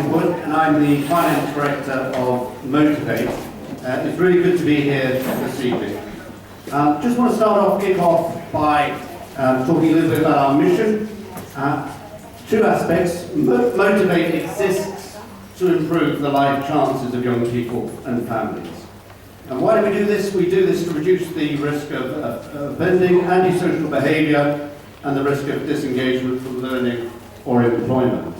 Michael Wood, and I'm the Finance Director of Motiv8. It's really good to be here this evening. Just want to kick off by talking a little bit about our mission. Two aspects. Motiv8 exists to improve the life chances of young people and families. And why do we do this? We do this to reduce the risk of offending, antisocial behaviour, and the risk of disengagement from learning or employment.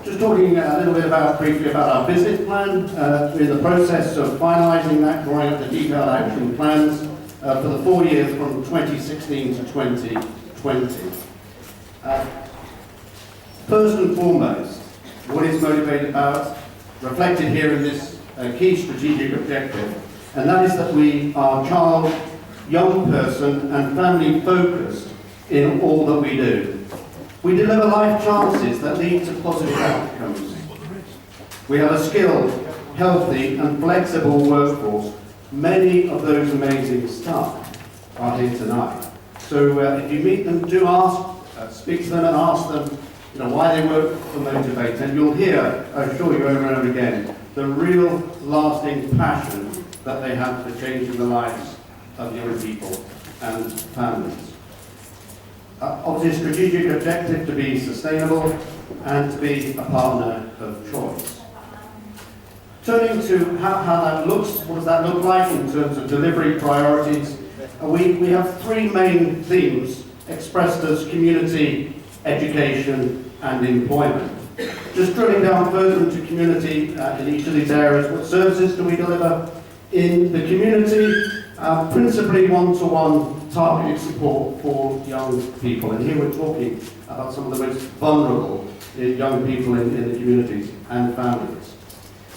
Just talking a little bit briefly about our business plan. We're in the process of finalising that, drawing up the detailed action plans for the 4 years from 2016 to 2020. First and foremost, what is Motiv8 about? Reflected here in this key strategic objective, and that is that we are child, young person and family focused in all that we do. We deliver life chances that lead to positive outcomes. We have a skilled, healthy and flexible workforce. Many of those amazing staff are here tonight. So if you meet them, do speak to them and ask them why they work for Motiv8, and you'll hear, I assure you over and over again, the real lasting passion that they have for changing the lives of young people and families. Obviously, a strategic objective to be sustainable and to be a partner of choice. Turning to how that looks, what does that look like in terms of delivery priorities? We have three main themes expressed as community, education and employment. Just drilling down further into community in each of these areas, what services do we deliver? In the community, principally one-to-one targeted support for young people. And here we're talking about some of the most vulnerable young people in the communities and families.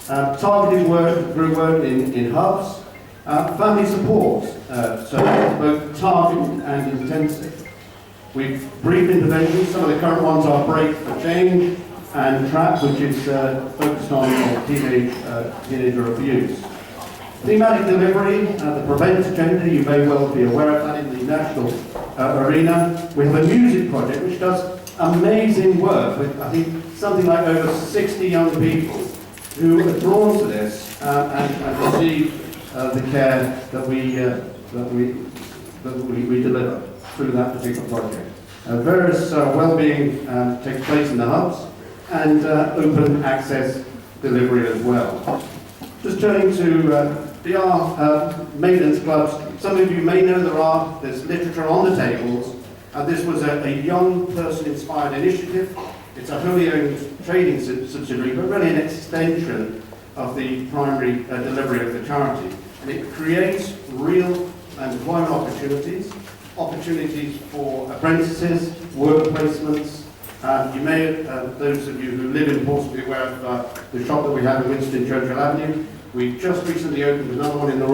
Targeted work through work in hubs, family support, so both targeted and intensive. We've brief interventions. Some of the current ones are Break for Change and TRAP, which is focused on teenager abuse. Thematic delivery, the Prevent agenda, you may well be aware of that in the national arena. We have a music project which does amazing work with, I think, something like over 60 young people who are drawn to this and receive the care that we deliver through that particular project. Various well-being takes place in the hubs and open access delivery as well. Just turning to the maintenance clubs. Some of you may know there's literature on the tables. This was a young person-inspired initiative. It's a wholly owned trading subsidiary, but really an extension of the primary delivery of the charity. And it creates real employment opportunities for apprentices, work placements. You may, those of you who live in Portsmouth, be aware of the shop that we have in Winston Churchill Avenue. We just recently opened another one in the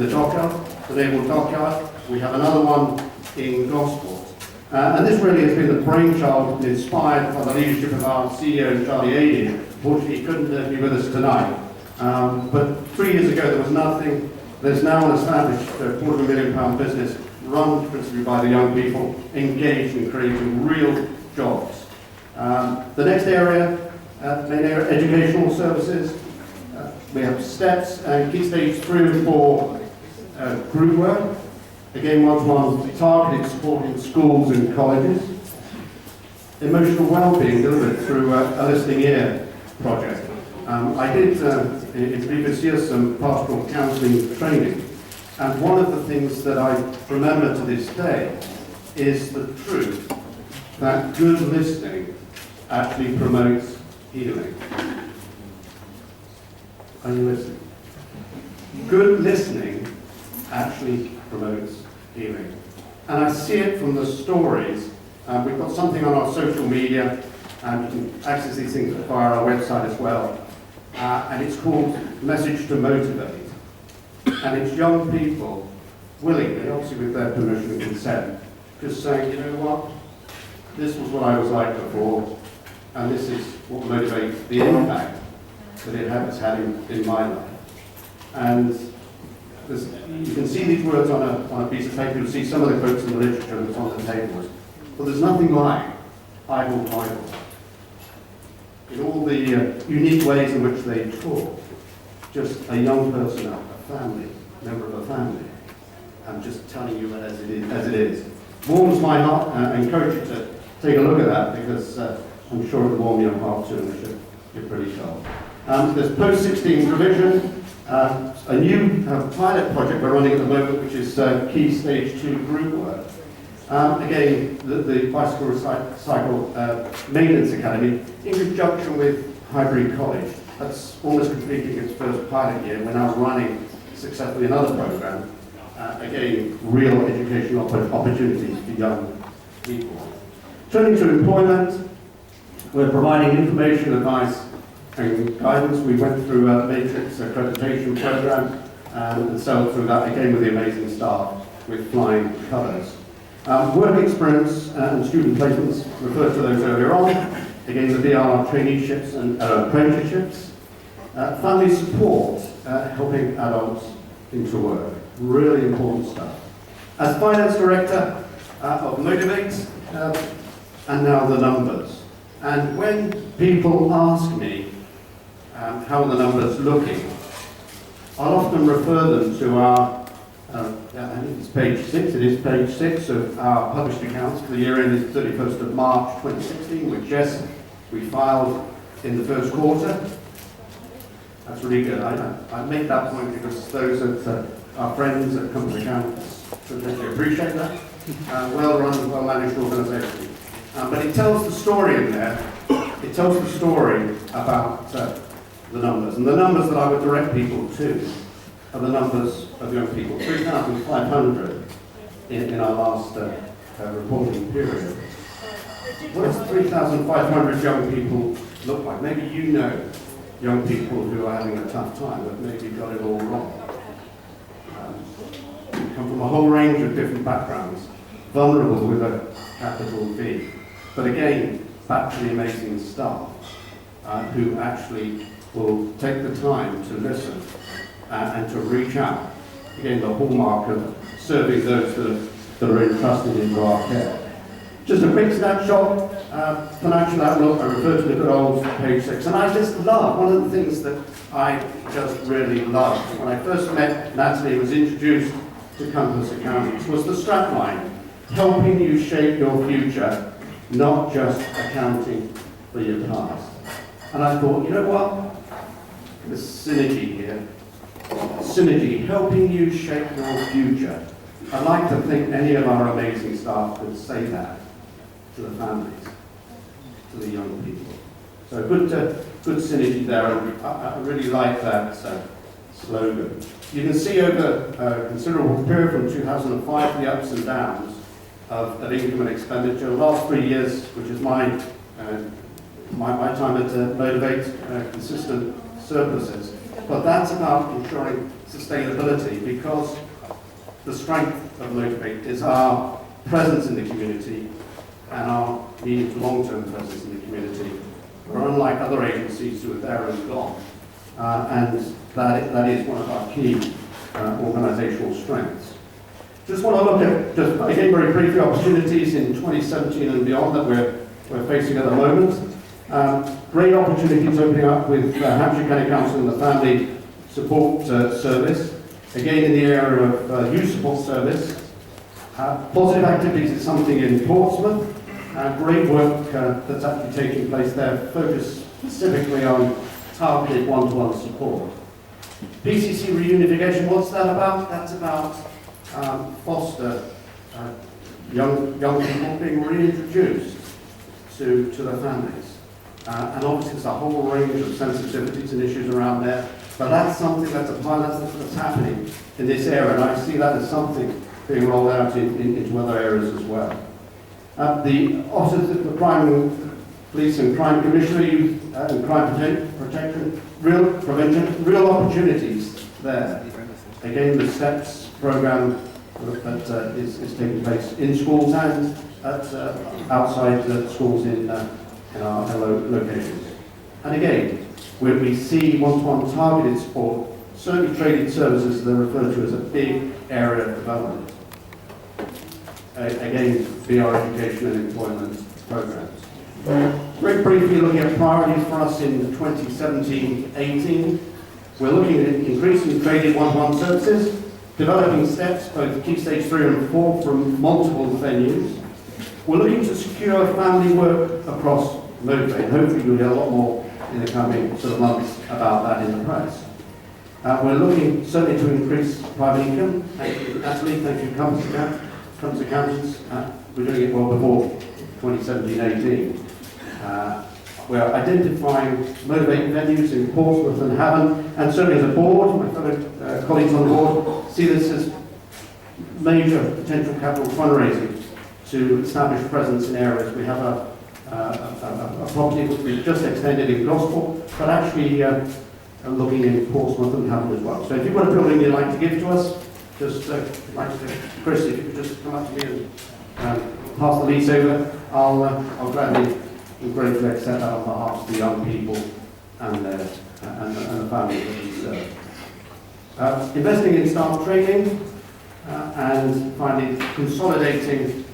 dockyard, the Naval Dockyard. We have another one in Gosport. And this really has been the brainchild inspired by the leadership of our CEO, Charlie Ady. Unfortunately, he couldn't be with us tonight. But 3 years ago, there was nothing. There's now an established £250,000 business run principally by the young people, engaged in creating real jobs. The next area, main area, educational services. We have steps and key stage 3 and 4 group work. Again, one-to-one targeted support in schools and colleges. Emotional well-being delivered through a listening ear project. I did in previous years some pastoral counselling training, and one of the things that I remember to this day is the truth that good listening actually promotes healing. Are you listening? Good listening actually promotes healing. And I see it from the stories. We've got something on our social media, and you can access these things via our website as well. And it's called Message to Motiv8. And it's young people willingly, obviously with their permission and consent, just saying, you know what, this was what I was like before, and this is what motivates the impact that it has had in my life. And you can see these words on a piece of paper. You'll see some of the quotes in the literature that's on the tables. But there's nothing like idle. in all the unique ways in which they talk. Just a young person, a family, member of a family. I'm just telling you as it is. Warms my heart, and encourage you to take a look at that, because I'm sure it'll warm your heart too, and it should be pretty sharp. There's post-16 provision, a new pilot project we're running at the moment, which is key stage 2 group work. Again, the Bicycle Recycle Maintenance Academy, in conjunction with Highbury College. That's almost completing its first pilot year. We're now running successfully another program. Again, real educational opportunities for young people. Turning to employment, we're providing information, advice, and guidance. We went through a matrix accreditation program and sailed through that again with the amazing staff with flying colours. Work experience and student placements, referred to those earlier on. Again, the VR traineeships and apprenticeships. Family support, helping adults into work. Really important stuff. As Finance Director of Motiv8, and now the numbers. And when people ask me how are the numbers looking, I'll often refer them to our, I think it's page 6, it is page 6 of our published accounts for the year ended 31st of March 2016, which, yes, we filed in the first quarter. That's really good. I make that point because those that our friends at Company Accountants certainly appreciate that. Well-run, well-managed organisation. But it tells the story in there. It tells the story about the numbers. And the numbers that I would direct people to are the numbers of young people. 3,500 in our last reporting period. What does 3,500 young people look like? Maybe you know young people who are having a tough time, but maybe got it all wrong. Come from a whole range of different backgrounds, vulnerable with a capital V. But again, back to the amazing staff who actually will take the time to listen and to reach out. Again, the hallmark of serving those that are entrusted into our care. Just a quick snapshot, financial outlook. I refer to the good old page 6. And I just love, one of the things that I just really loved when I first met Natalie, was introduced to Compass Accountants, was the strapline, helping you shape your future, not just accounting for your past. And I thought, you know what? There's synergy here. Synergy, helping you shape your future. I'd like to think any of our amazing staff could say that to the families, to the young people. So good synergy there, and I really like that slogan. You can see over a considerable period from 2005 the ups and downs of income and expenditure. The last 3 years, which is my time at Motiv8, consistent surpluses. But that's about ensuring sustainability, because the strength of Motiv8 is our presence in the community and our medium to long-term presence in the community. We're unlike other agencies who are there and gone. And that is one of our key organisational strengths. Just want to look at, just again very briefly, opportunities in 2017 and beyond that we're facing at the moment. Great opportunities opening up with Hampshire County Council and the Family Support Service. Again, in the area of youth support service. Positive activities is something in Portsmouth. Great work that's actually taking place there, focused specifically on targeted one-to-one support. PCC reunification, what's that about? That's about foster young people being reintroduced to their families. And obviously there's a whole range of sensitivities and issues around there, but that's something that's a pilot that's happening in this area, and I see that as something being rolled out into other areas as well. The Office of the Crime, Police and Crime Commissioner, Youth and Crime Protection, real prevention, real opportunities there. Again, the STEPS program that is taking place in schools and outside schools in our locations. And again, where we see one-to-one targeted support, certainly traded services that are referred to as a big area of development. Again, VR education and employment programs. Very briefly looking at priorities for us in 2017-18, we're looking at increasing trading one-to-one services, developing steps, both key stage 3 and 4, from multiple venues. We're looking to secure family work across Motiv8, and hopefully you'll hear a lot more in the coming sort of months about that in the press. We're looking certainly to increase private income. Thank you, Natalie. Thank you, Companies Accountants. We're doing it well before 2017-18. We're identifying Motiv8 venues in Portsmouth and Havant, and certainly as a board, my fellow colleagues on the board see this as major potential capital fundraising to establish presence in areas. We have a property which we've just extended in Gosport, but actually looking in Portsmouth and Havant as well. So if you've got a building you'd like to give to us, just Chris, if you could just come up to me and pass the lease over, I'll gladly and gratefully accept that on behalf of the young people and the families that we serve. Investing in staff training and finally consolidating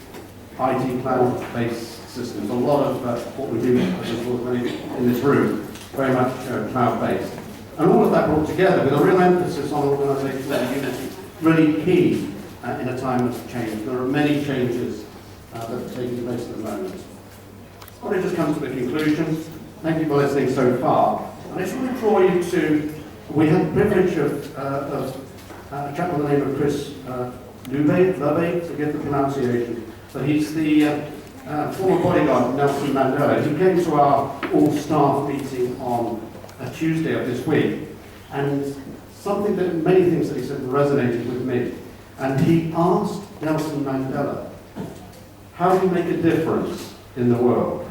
IT cloud-based systems. A lot of what we do in this room, very much cloud-based. And all of that brought together with a real emphasis on organisational unity, really key in a time of change. There are many changes that are taking place at the moment. I want to just come to the conclusion. Thank you for listening so far. And I just want to draw you to, we had the privilege of a chap by the name of Chris Lube, forget the pronunciation, but he's the former bodyguard of Nelson Mandela. He came to our all-staff meeting on a Tuesday of this week, and many things that he said resonated with me. And he asked Nelson Mandela, how do you make a difference in the world?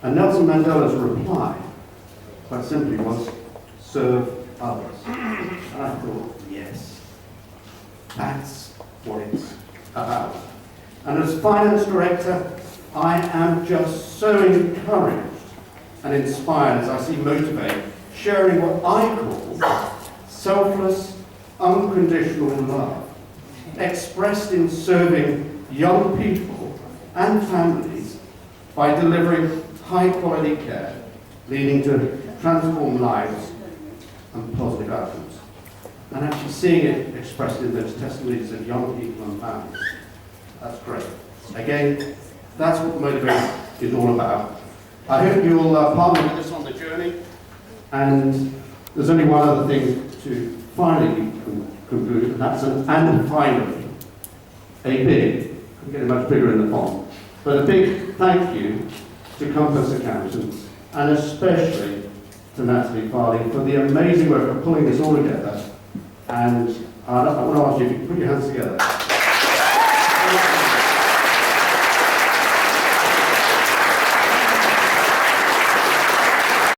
And Nelson Mandela's reply, quite simply, was, serve others. And I thought, yes, that's what it's about. And as finance director, I am just so encouraged and inspired as I see Motiv8 sharing what I call selfless, unconditional love, expressed in serving young people and families by delivering high-quality care, leading to transformed lives and positive outcomes. And actually seeing it expressed in those testimonies of young people and families. That's great. Again, that's what Motiv8 is all about. I hope you'll partner with us on the journey. And there's only one other thing to finally conclude, and that's and finally, a big, I'm getting much bigger in the font, but a big thank you to Compass Accountants, and especially to Natalie Farley for the amazing work of pulling this all together. And I want to ask you to put your hands together.